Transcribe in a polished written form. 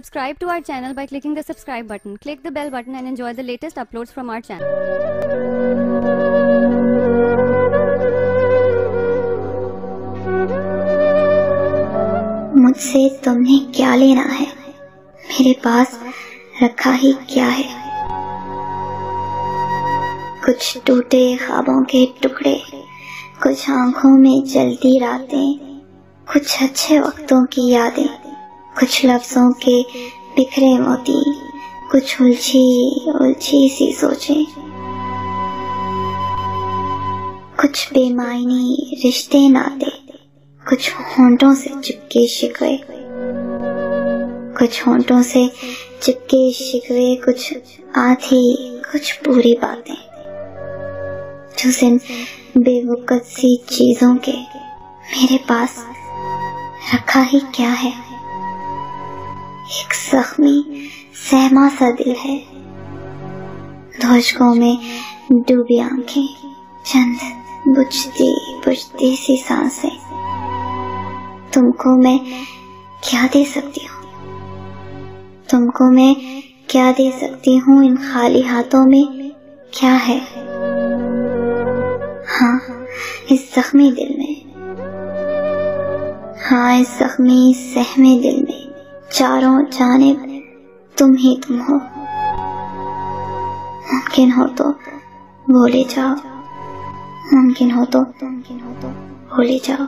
Subscribe to our channel by clicking the subscribe button. Click the bell button and enjoy the latest uploads from our channel. मुझसे तुम्हें क्या लेना है, मेरे पास रखा ही क्या है। कुछ टूटे ख्वाबों के टुकड़े, कुछ आंखों में जलती रातें, कुछ अच्छे वक्तों की यादें, कुछ लफ्जों के बिखरे मोती, कुछ उलझी उलझी सी सोचें, कुछ बेमायनी रिश्ते नाते, कुछ होंठों से चिपके शिकवे, कुछ होंठों से चिपके शिकवे, कुछ आधी कुछ पूरी बातें, जो जिन बेवकूफ सी चीजों के मेरे पास रखा ही क्या है। एक जख्मी सहमा सा दिल है, धोजकों में डूबी आंखें, चंद बुझती बुझती सी सांसें। तुमको मैं क्या दे सकती हूँ, तुमको मैं क्या दे सकती हूँ, इन खाली हाथों में क्या है। हाँ, इस जख्मी दिल में, हाँ इस जख्मी सहमे दिल में चारों जानिब तुम ही तुम हो। मुमकिन हो तो बोले जाओ, मुमकिन हो तो भूले जाओ।